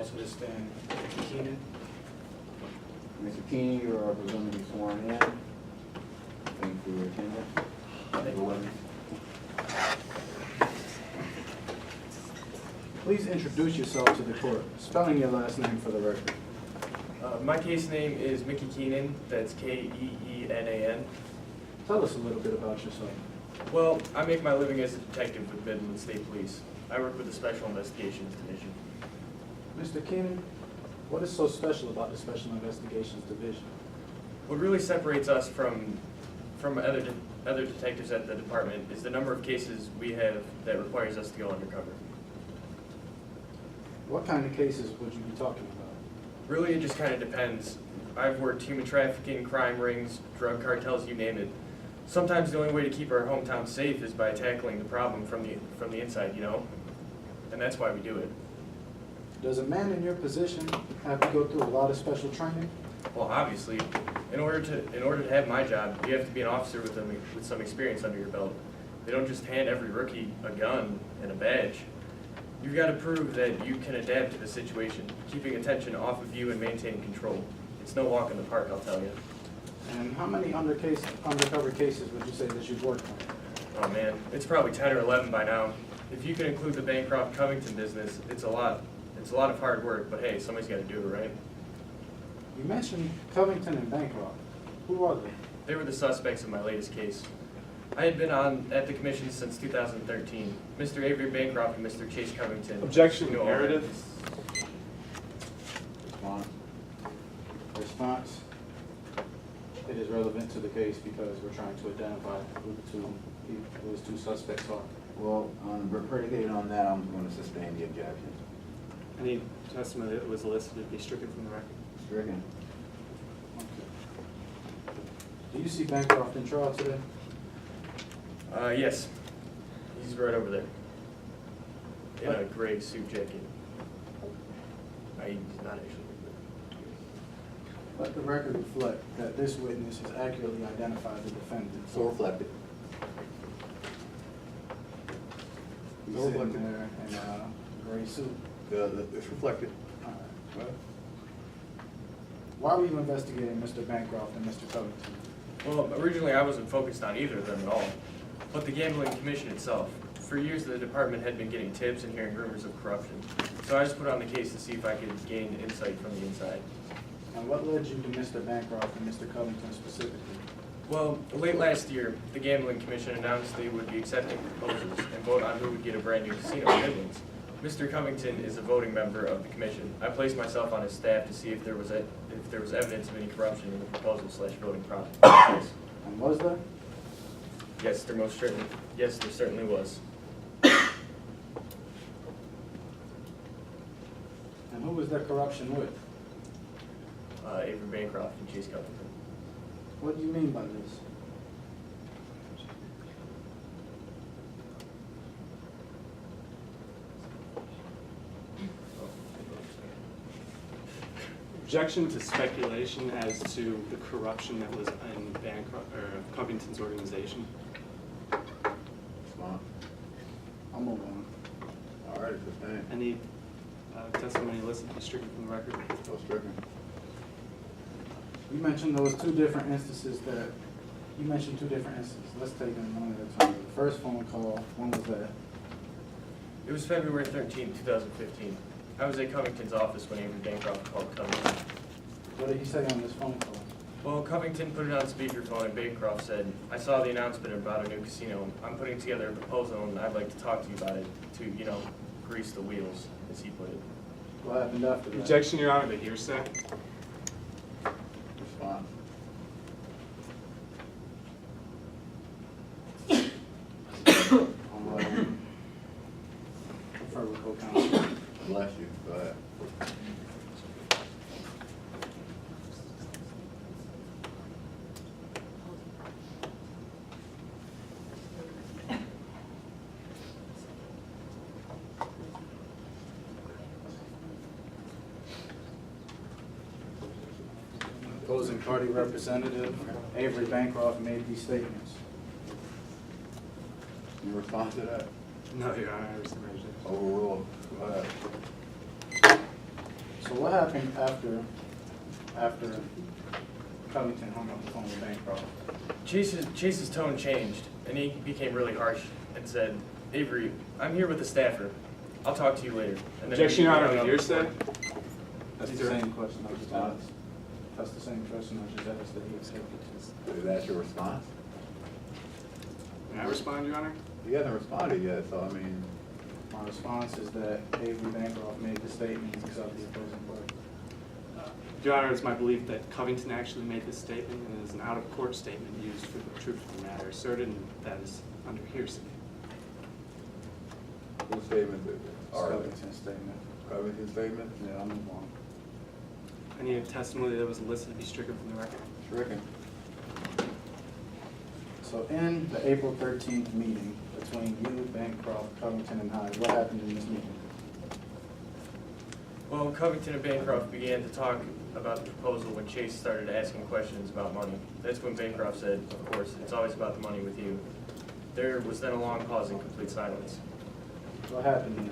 to the stand. Mr. Keenan? Mr. Keenan, you are presumed to be sworn in. Thank you for your attendance. Thank you. Please introduce yourself to the court, spelling your last name for the record. My case name is Mickey Keenan, that's K-E-E-N-A-N. Tell us a little bit about yourself. Well, I make my living as a detective with Midland State Police. I work with the Special Investigations Division. Mr. Keenan, what is so special about the Special Investigations Division? What really separates us from other detectives at the department is the number of cases we have that requires us to go undercover. What kind of cases would you be talking about? Really, it just kind of depends. I've worked human trafficking, crime rings, drug cartels, you name it. Sometimes the only way to keep our hometown safe is by tackling the problem from the inside, you know? And that's why we do it. Does a man in your position have to go through a lot of special training? Well, obviously, in order to have my job, you have to be an officer with some experience under your belt. They don't just hand every rookie a gun and a badge. You've got to prove that you can adapt to the situation, keeping attention off of you and maintaining control. It's no walk in the park, I'll tell you. And how many undercover cases would you say that you've worked on? Oh man, it's probably 10 or 11 by now. If you can include the Bancroft Covington business, it's a lot of hard work, but hey, somebody's got to do it, right? You mentioned Covington and Bancroft. Who are they? They were the suspects in my latest case. I had been at the commission since 2013. Mr. Avery Bancroft and Mr. Chase Covington. Objection, knew all Meredith. that. Response. Response. It is relevant to the case because we're trying to identify who those two suspects are. Well, predicated on that, I'm going to sustain the objection. Any testimony that was elicited be stricken from the record. Stricken. Okay. Do you see Bancroft in trial today? Yes. He's right over there. In a gray suit jacket. He's not actually. Let the record reflect that this witness has accurately identified the defendant. So reflected. He's So sitting reflected. there in a gray suit. It's reflected. All right. Why were you investigating Mr. Bancroft and Mr. Covington? Well, originally I wasn't focused on either of them at all, but the Gambling Commission itself. For years the department had been getting tips and hearing rumors of corruption, so I just put on the case to see if I could gain insight from the inside. And what led you to Mr. Bancroft and Mr. Covington specifically? Well, late last year, the Gambling Commission announced they would be accepting proposals and vote on who would get a brand new casino in Midlands. Mr. Covington is a voting member of the commission. I placed myself on his staff to see if there was evidence of any corruption in the proposal/voting process. And was there? Yes, there certainly was. And who was that corruption with? Avery Bancroft and Chase Covington. What do you mean by this? Objection to speculation as to the corruption that was in Covington's organization. Response. I'll move on. All right, sustain. Any testimony elicited be stricken from the record. So stricken. You mentioned there was two different instances. Let's take them one at a time. The first phone call, when was that? It was February 13, 2015. I was at Covington's office when Avery Bancroft called Covington. What did he say on this phone call? Well, Covington put it on speakerphone and Bancroft said, "I saw the announcement about a new casino. I'm putting together a proposal and I'd like to talk to you about it to, grease the wheels," as he put it. What happened after that? Objection, Your Honor, to hearsay. Response. Confer with co-counsel. Bless you. Go ahead. Opposing party representative Avery Bancroft made these statements. You respond to that? No, Your Honor, I respect it. Overruled. Go ahead. So what happened after Covington hung up the phone with Bancroft? Chase's tone changed, and he became really harsh and said, "Avery, I'm here with the staffer. I'll talk to you later." And then Objection, Your Honor, immediately to hung up. hearsay. That's the same question I just asked. That's the same question I just asked that he accepted. Is that your response? May I respond, Your Honor? You hasn't responded yet, so I mean, My response is that Avery Bancroft made the statement and accepted the opposing party. Your Honor, it's my belief that Covington actually made this statement and is an out-of-court statement used for the truth of the matter asserted, and that is under hearsay. whose statement is it? It's Covington's statement. Covington's statement? Yeah, I'll move on. Any testimony that was elicited be stricken from the record. Stricken. So in the April 13th meeting between you, Bancroft, Covington, and Hyde, what happened in this meeting? Well, Covington and Bancroft began to talk about the proposal when Chase started asking questions about money. That's when Bancroft said, "Of course, it's always about the money with you." There was then a long pause and complete silence. What happened then?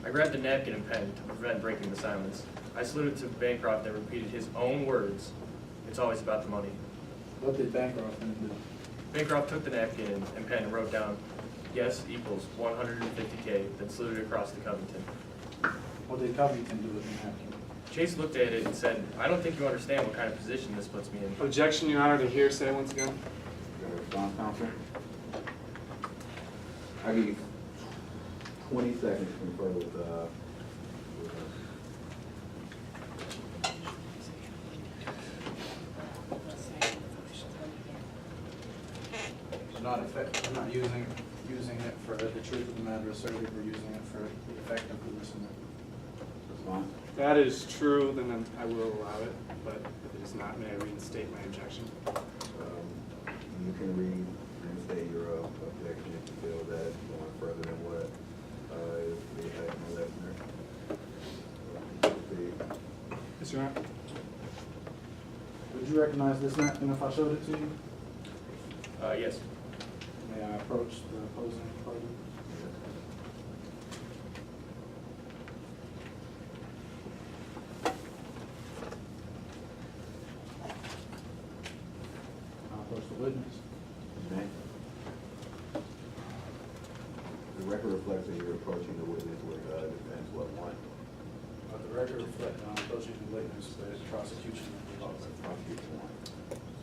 I grabbed a napkin and pen to prevent breaking the silence. I saluted to Bancroft and repeated his own words, "It's always about the money." What did Bancroft then do? Bancroft took the napkin and pen and wrote down, "Yes equals 150K, then saluted across to Covington. What did Covington do with the napkin? Chase looked at it and said, "I don't think you understand what kind of position this puts me in." Objection, Your Honor, to hearsay once again. Got a response, counsel? I'll give you 20 seconds to confer with I'm not using it for the truth of the matter asserted, we're using it for the effect of the listener. response. That is true, then I will allow it, but if it is not, may I reinstate my objection? You can reinstate your objection if you feel that it's going further than what is the effect on the listener. Proceed. Yes, Your Honor. Would you recognize this napkin if I showed it to you? Yes. May I approach the opposing party? I'll approach the witness. Okay. The record reflects that you're approaching the witness with defense, what, one? The record reflects I'm approaching the witness with prosecution. Prosecution one.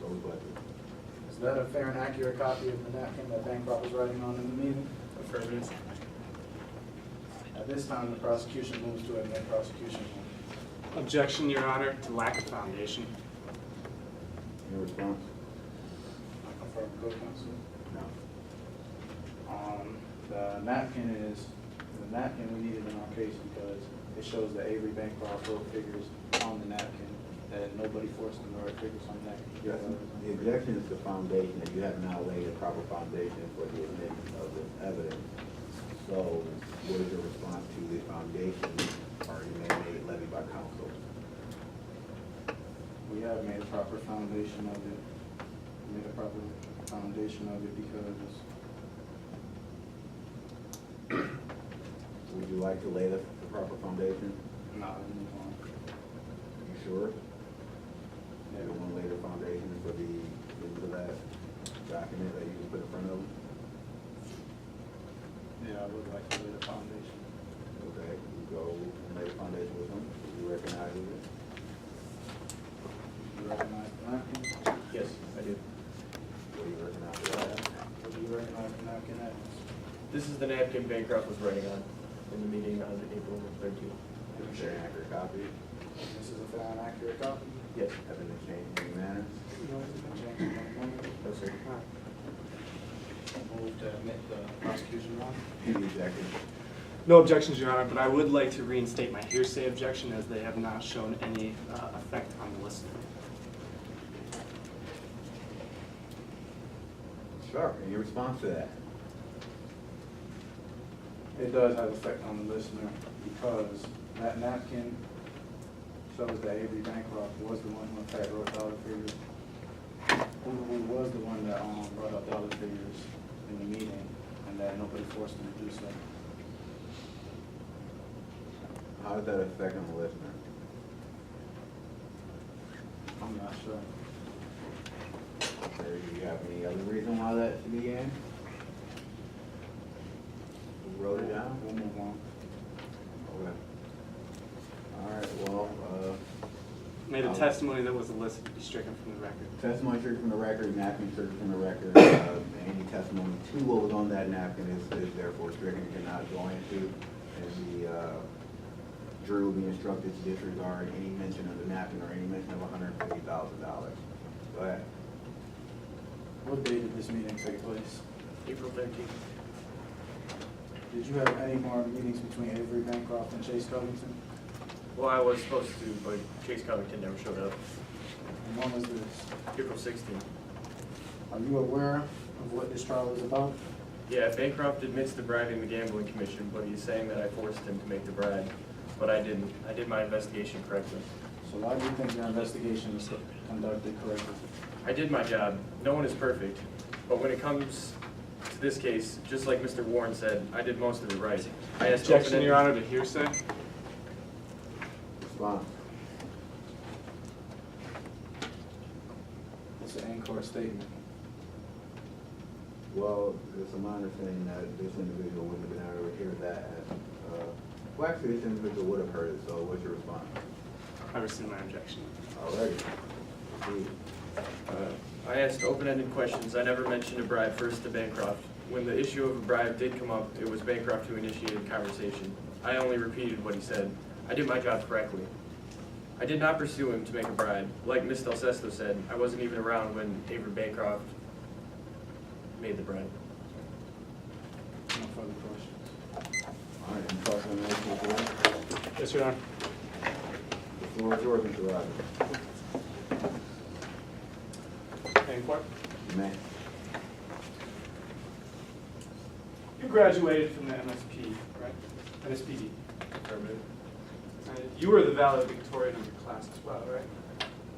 So reflected. Is that a fair and accurate copy of the napkin that Bancroft was writing on in the meeting? Affirmative. At this time, the prosecution moves to admit prosecution. Objection, Your Honor, to lack of foundation. Your response? Affirm, co-counsel. No. The napkin we needed in our case because it shows that Avery Bancroft wrote figures on the napkin, that nobody forced him to write figures on the napkin. Yes, the objection is the foundation, that you have now laid a proper foundation for the admission of this evidence. So, what is your response to the foundation argument made levied by counsel? We have made a proper foundation of it. Made a proper foundation of it because Would you like to lay the proper foundation? not in the law. You sure? You don't want to lay the foundation for the last document that you just put in front of them? Yeah, I would like to lay the foundation. Okay, you go and lay the foundation with them. Do you recognize it? Do you recognize the napkin? Yes, I do. What do you recognize it as? What do you recognize the napkin as? This is the napkin Bancroft was writing on in the meeting on April 13th. Is it an accurate copy? This is a fair and accurate copy. Yes. Have it been changed in any manner? No, it's been changed in any manner. No, sir. Move to admit the prosecution law. Any objection? No objections, Your Honor, but I would like to reinstate my hearsay objection as they have not shown any effect on the listener. Sure, and your response to that? It does have effect on the listener because that napkin shows that Avery Bancroft was the one who in fact wrote dollar figures. Who was the one that brought up dollar figures in the meeting and that nobody forced him to do so. How does that affect on the listener? I'm not sure. Or do you have any other reason why that should be in? We wrote it down? We'll move on. Okay. All right, well, May the testimony that was elicited be stricken from the record. testimony stricken from the record, napkin stricken from the record. Any testimony to what was on that napkin is therefore stricken, cannot go into. And the jury will be instructed to disregard any mention of the napkin or any mention of $150,000. Go ahead. What day did this meeting take place? April 13th. Did you have any more meetings between Avery Bancroft and Chase Covington? Well, I was supposed to, but Chase Covington never showed up. And when was this? April 16th. Are you aware of what this trial is about? Yeah, Bancroft admits to bribing the gambling commission, but he's saying that I forced him to make the bribe. But I didn't. I did my investigation correctly. So why do you think your investigation was conducted correctly? I did my job. No one is perfect. But when it comes to this case, just like Mr. Warren said, I did most of it right. I asked Objection, Your open-ended- Honor, to hearsay. Response. It's an in-court statement. Well, it's my understanding that this individual wouldn't have been able to hear that. Well, actually, this individual would have heard it, so what's your response? I rescind my objection. Alrighty. Proceed. I asked open-ended questions. I never mentioned a bribe first to Bancroft. When the issue of a bribe did come up, it was Bancroft who initiated the conversation. I only repeated what he said. I did my job correctly. I did not pursue him to make a bribe. Like Ms. Del Sesto said, I wasn't even around when Avery Bancroft made the bribe. No further questions. Alright, any questions on that, Mr. Warren? Yes, Your Honor. The floor is yours, Mr. Rogers. In court. You may. You graduated from the MSP, right? MSPD. Affirmative. You were the valedictorian of your class as well, right?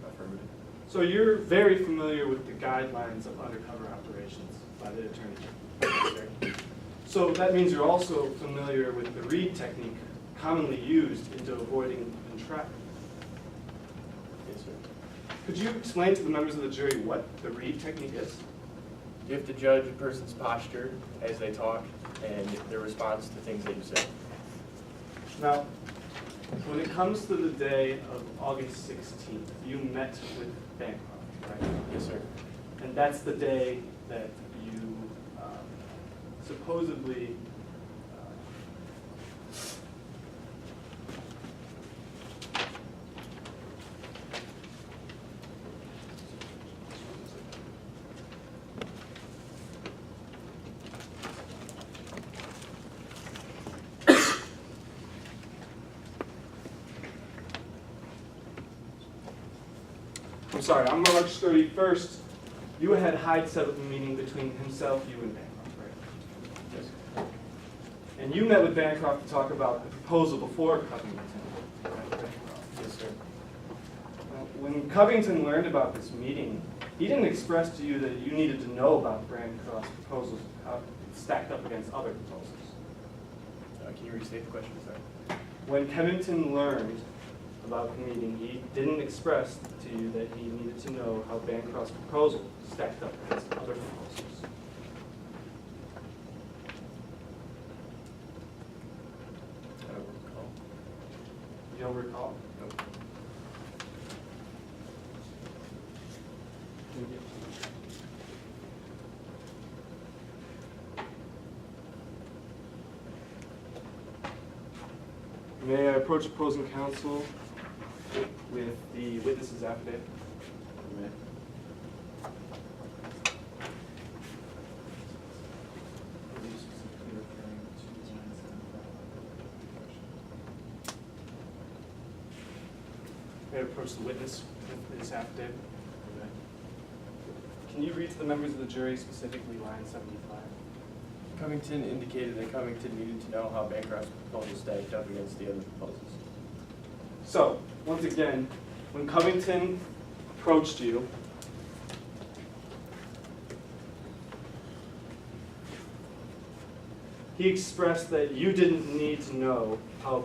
Affirmative. So you're very familiar with the guidelines of undercover operations by the attorney general. So that means you're also familiar with the Reed technique commonly used into avoiding entrapment. Yes, sir. Could you explain to the members of the jury what the Reed technique is? You have to judge a person's posture as they talk and their response to things that you say. Now, when it comes to the day of August 16th, you met with Bancroft, right? Yes, sir. And that's the day that you supposedly I'm sorry, on March 31st, you had Hyde set up a meeting between himself, you, and Bancroft, right? Yes. And you met with Bancroft to talk about the proposal before Covington. Right? Yes, sir. Now, when Covington learned about this meeting, he didn't express to you that you needed to know about Bancroft's proposals stacked up against other proposals. Can you restate the question, sir? When Covington learned about the meeting, he didn't express to you that he needed to know how Bancroft's proposal stacked up against other proposals. I don't recall. You don't recall? Nope. May I approach opposing counsel with the witness's affidavit? You may. May I approach the witness with his affidavit? Can you read to the members of the jury specifically line 75? Covington indicated that Covington needed to know how Bancroft's proposal stacked up against the other proposals. So, once again, when Covington approached you, he expressed that you didn't need to know how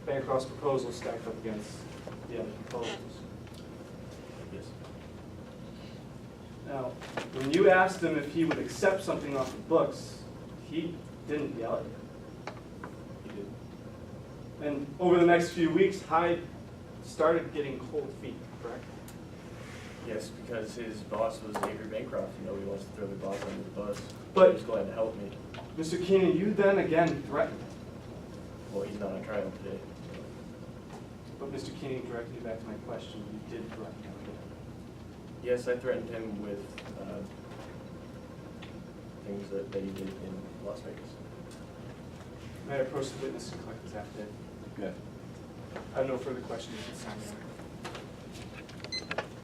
Bancroft's proposal stacked up against the other proposals. Yes. Now, when you asked him if he would accept something off the books, he didn't yell at you. He did. And over the next few weeks, Hyde started getting cold feet, correct? Yes, because his boss was Avery Bancroft, he wants to throw the boss under the bus. But- He was glad to help me. Mr. Keenan, you then again threatened him. Well, he's not on trial today. But Mr. Keenan, directing you back to my question, you did threaten him again. Yes, I threatened him with things that he did in Las Vegas. May I approach the witness and collect his affidavit? Yes. I have no further questions at this time, Your Honor.